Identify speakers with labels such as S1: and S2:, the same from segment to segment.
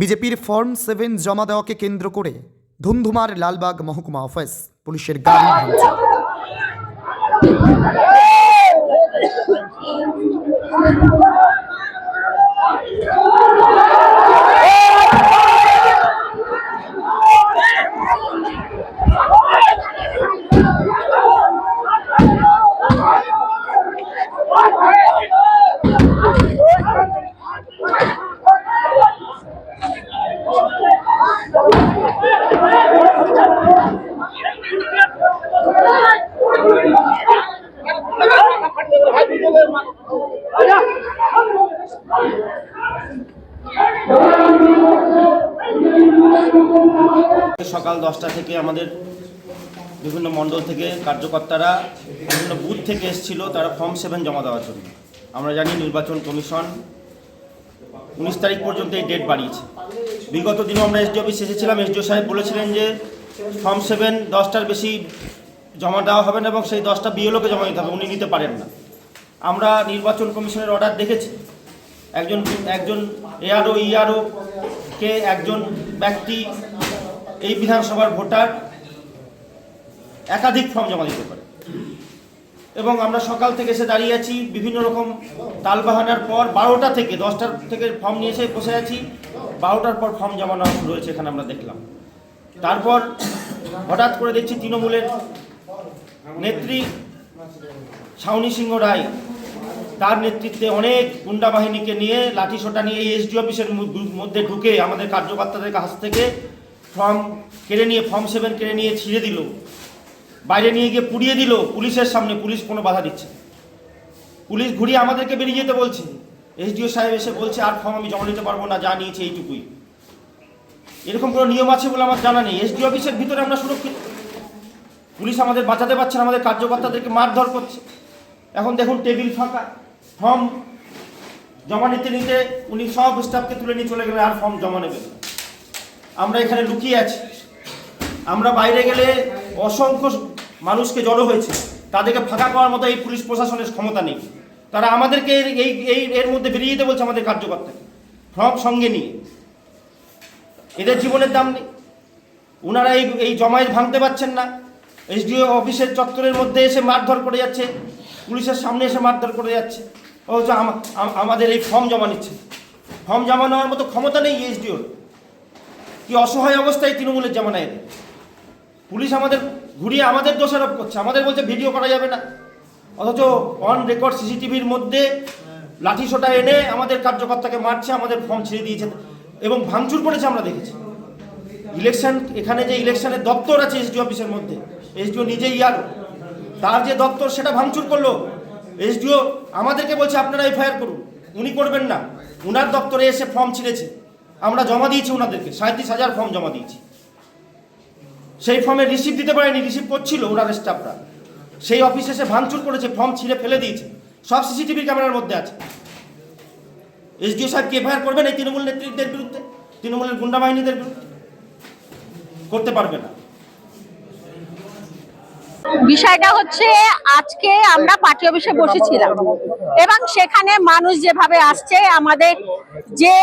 S1: বিজেপির ফর্ম 7 জমা দেওয়াকে কেন্দ্র করে ধুমধুমার লালবাগ মহকুমা অফিস, পুলিশের গাড়ি ভাঙচুর।
S2: সকাল 10টা থেকে আমাদের বিভিন্ন মণ্ডল থেকে কার্যকর্তারা বিভিন্ন বুথ থেকে এসেছিল, তারা ফর্ম 7 জমা দেওয়ার জন্য। আমরা জানি নির্বাচন কমিশন 19 তারিখ পর্যন্ত এই ডেট বাড়িয়েছে। বিগত দিনও আমরা এসডি অফিস এসেছিলাম, এসডিও সাহেব বলেছিলেন যে ফর্ম 7 10টার বেশি জমা দেওয়া হবে না এবং সেই 10টা বিএলওকে জমা দিতে হবে, উনি নিতে পারেন না। আমরা নির্বাচন কমিশনের অর্ডার দেখেছি, একজন এআরও ইআরও কে একজন ব্যক্তি এই বিধানসভার ভোটার একাধিক ফর্ম জমা দিতে পারে এবং আমরা সকাল থেকে এসে দাঁড়িয়ে আছি। বিভিন্ন রকম তালবাহানার পর 12টা থেকে 10টা থেকে ফর্ম নিয়ে এসে বসে আছি। 12টার পর ফর্ম জমা নেওয়া শুরু হয়েছে, এখানে আমরা দেখলাম। তারপর হঠাৎ করে দেখছি তৃণমূলের নেত্রী শাওনি সিংহ রায়, তার নেতৃত্বে অনেক গুন্ডা বাহিনীকে নিয়ে লাঠিসোঁটা নিয়ে এই এসডি অফিসের মধ্যে ঢুকে আমাদের কার্যকর্তাদের কাছ থেকে ফর্ম কেড়ে নিয়ে ফর্ম 7 কেড়ে নিয়ে ছিঁড়ে দিল, বাইরে নিয়ে গিয়ে পুড়িয়ে দিল পুলিশের সামনে। পুলিশ কোনো বাধা দিচ্ছে, পুলিশ ঘুরিয়ে আমাদেরকে বেরিয়ে যেতে বলছে। এসডিও সাহেব এসে বলছে আর ফর্ম আমি জমা নিতে পারবো না, যা নিয়েছে এইটুকুই। এরকম কোনো নিয়ম আছে বলে আমার জানা নেই। এসডি অফিসের ভিতরে আমরা সুরক্ষিত, পুলিশ আমাদের বাঁচাতে পারছে না, আমাদের কার্যকর্তাদেরকে মারধর করছে। এখন দেখুন টেবিল ফাঁকা, ফর্ম জমা নিতে নিতে উনি সব স্টাফকে তুলে নিয়ে চলে গেলেন, আর ফর্ম জমা নেবেন। আমরা এখানে লুকিয়ে আছি। আমরা বাইরে গেলে অসংখ্য মানুষকে জড়ো হয়েছে, তাদেরকে ফাঁকা করার মতো এই পুলিশ প্রশাসনের ক্ষমতা নেই। তারা আমাদেরকে এর মধ্যে বেরিয়ে যেতে বলছে আমাদের কার্যকর্তাকে, ফর্ম সঙ্গে নিয়ে। এদের জীবনের দাম নেই, ওনারা এই জমায়েত ভাঙতে পারছেন না। এসডিও অফিসের চত্বরের মধ্যে এসে মারধর করে যাচ্ছে, পুলিশের সামনে এসে মারধর করে যাচ্ছে। অথচ আমাদের এই ফর্ম জমা নিচ্ছে। ফর্ম জমা নেওয়ার মতো ক্ষমতা নেই এসডিওর। কি অসহায় অবস্থায় তৃণমূলের জামানায় এদের। পুলিশ আমাদের ঘুরিয়ে আমাদের দোষারোপ করছে, আমাদের বলছে ভিডিও করা যাবে না, অথচ অন রেকর্ড সিসিটিভির মধ্যে লাঠিসোঁটা এনে আমাদের কার্যকর্তাকে মারছে, আমাদের ফর্ম ছিঁড়ে দিয়েছে এবং ভাঙচুর করেছে। আমরা দেখেছি ইলেকশন, এখানে যে ইলেকশনের দপ্তর আছে এসডিও অফিসের মধ্যে, এসডিও নিজেই আর তার যে দপ্তর সেটা ভাঙচুর করলো। এসডিও আমাদেরকে বলছে আপনারা এফআইআর করুন, উনি করবেন না। উনার দপ্তরে এসে ফর্ম ছিঁড়েছে, আমরা জমা দিয়েছি ওনাদেরকে 37,000 ফর্ম জমা দিয়েছি। সেই ফর্মে রিসিভ দিতে পারেনি, রিসিভ করছিল ওনার স্টাফরা। সেই অফিসে এসে ভাঙচুর করেছে, ফর্ম ছিঁড়ে ফেলে দিয়েছে, সব সিসিটিভি ক্যামেরার মধ্যে আছে। এসডিও সাহেব কি এফআইআর করবেন এই তৃণমূল নেতৃত্বের বিরুদ্ধে, তৃণমূলের গুন্ডা বাহিনীদের বিরুদ্ধে? করতে পারবে না।
S3: বিষয়টা হচ্ছে, আজকে আমরা পার্টি অফিসে বসেছিলাম এবং সেখানে মানুষ যেভাবে আসছে, আমাদের যে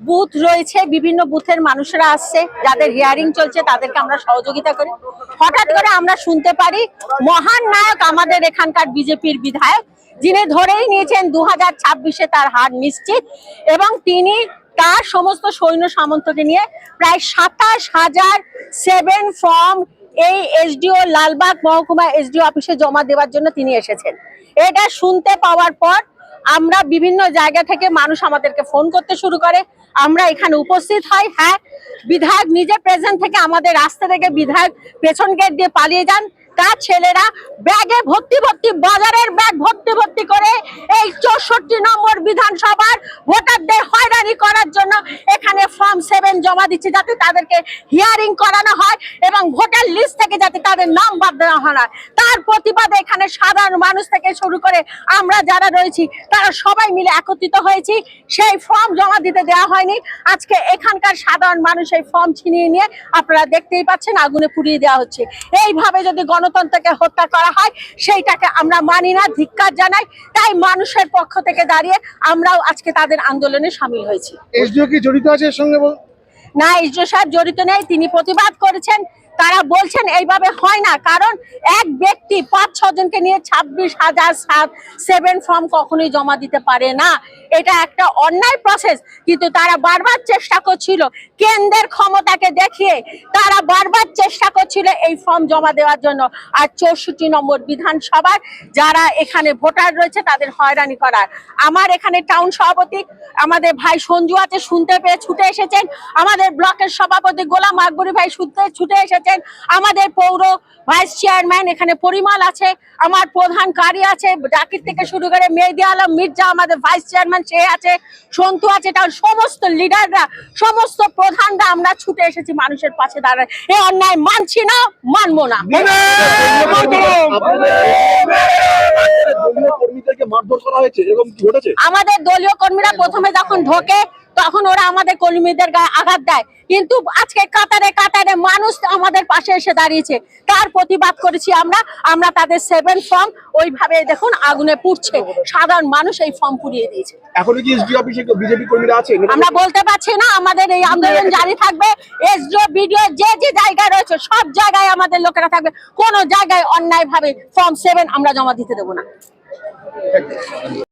S3: বুথ রয়েছে বিভিন্ন বুথের মানুষরা আসছে, যাদের হিয়ারিং চলছে তাদেরকে আমরা সহযোগিতা করি। হঠাৎ করে আমরা শুনতে পারি মহান নায়ক আমাদের এখানকার বিজেপির বিধায়ক, যিনি ধরেই নিয়েছেন 2026-এ তার হার নিশ্চিত, এবং তিনি তার সমস্ত সৈন্য সামন্তকে নিয়ে প্রায় 27,000 7 ফর্ম এই এসডিও লালবাগ মহকুমা এসডিও অফিসে জমা দেওয়ার জন্য তিনি এসেছেন। এটা শুনতে পাওয়ার পর আমরা বিভিন্ন জায়গা থেকে মানুষ আমাদেরকে ফোন করতে শুরু করে, আমরা এখানে উপস্থিত হই। হ্যাঁ, বিধায়ক নিজে প্রেজেন্ট থেকে আমাদের রাস্তা থেকে বিধায়ক পেছন গেট দিয়ে পালিয়ে যান। তার ছেলেরা ব্যাগে ভর্তি ভর্তি, বাজারের ব্যাগ ভর্তি ভর্তি করে এই 64 নম্বর বিধানসভার ভোটারদের হয়রানি করার জন্য এখানে ফর্ম 7 জমা দিচ্ছে, যাতে তাদেরকে হিয়ারিং করানো হয় এবং ভোটার লিস্ট থেকে যাতে তাদের নাম বাদ দেওয়া হয়। তার প্রতিবাদে এখানে সাধারণ মানুষ থেকে শুরু করে আমরা যারা রয়েছি তারা সবাই মিলে একত্রিত হয়েছি। সেই ফর্ম জমা দিতে দেওয়া হয়নি। আজকে এখানকার সাধারণ মানুষ এই ফর্ম ছিনিয়ে নিয়ে আপনারা দেখতেই পাচ্ছেন আগুনে পুড়িয়ে দেওয়া হচ্ছে। এইভাবে যদি গণতন্ত্রকে হত্যা করা হয় সেইটাকে আমরা মানি না, ধিক্কার জানাই। তাই মানুষের পক্ষ থেকে দাঁড়িয়ে আমরাও আজকে তাদের আন্দোলনে সামিল হয়েছি।
S4: এসডিও কি জড়িত আছে এর সঙ্গে?
S3: না ইসরো সাহেব জড়িত নেই, তিনি প্রতিবাদ করেছেন। তারা বলছেন এইভাবে হয় না, কারণ এক ব্যক্তি 5-6 জনকে নিয়ে 26,007 ফর্ম কখনোই জমা দিতে পারে না। এটা একটা অন্যায় প্রসেস। কিন্তু তারা বারবার চেষ্টা করছিল, কেন্দ্রের ক্ষমতাকে দেখিয়ে তারা বারবার চেষ্টা করছিল এই ফর্ম জমা দেওয়ার জন্য, আর 64 নম্বর বিধানসভার যারা এখানে ভোটার রয়েছে তাদের হয়রানি করার। আমার এখানে টাউন সভাপতি আমাদের ভাই সঞ্জু আছে, শুনতে পেয়ে ছুটে এসেছেন। আমাদের ব্লকের সভাপতি গোলাম আকবরী ভাই ছুটে এসেছেন। আমাদের পৌর ভাইস চেয়ারম্যান এখানে পরিমল আছে, আমার প্রধান কারি আছে, জাকির থেকে শুরু করে মেহেদি আলম মির্জা, আমাদের ভাইস চেয়ারম্যান সে আছে, সন্তু আছে, তার সমস্ত লিডাররা, সমস্ত প্রধানরা আমরা ছুটে এসেছি মানুষের পাশে দাঁড়ায়। এই অন্যায় মানছি না, মানবো না। আমাদের দলীয় কর্মীরা প্রথমে যখন ঢোকে তখন ওরা আমাদের কর্মীদের গায়ে আঘাত দেয়, কিন্তু আজকে কাতারে কাতারে মানুষ আমাদের পাশে এসে দাঁড়িয়েছে, তার প্রতিবাদ করেছি আমরা তাদের 7 ফর্ম ওইভাবে দেখুন আগুনে পুড়ছে, সাধারণ মানুষ এই ফর্ম পুড়িয়ে দিয়েছে।
S4: এখন কি এসডি অফিসে বিজেপি কর্মীরা আছে?
S3: আমরা বলতে পারছি না, আমাদের এই আন্দোলন জারি থাকবে। এসডিও বিডিও যে যে জায়গায় রয়েছে সব জায়গায় আমাদের লোকেরা থাকবে, কোনো জায়গায় অন্যায় ভাবে ফর্ম 7 আমরা জমা দিতে দেবো না।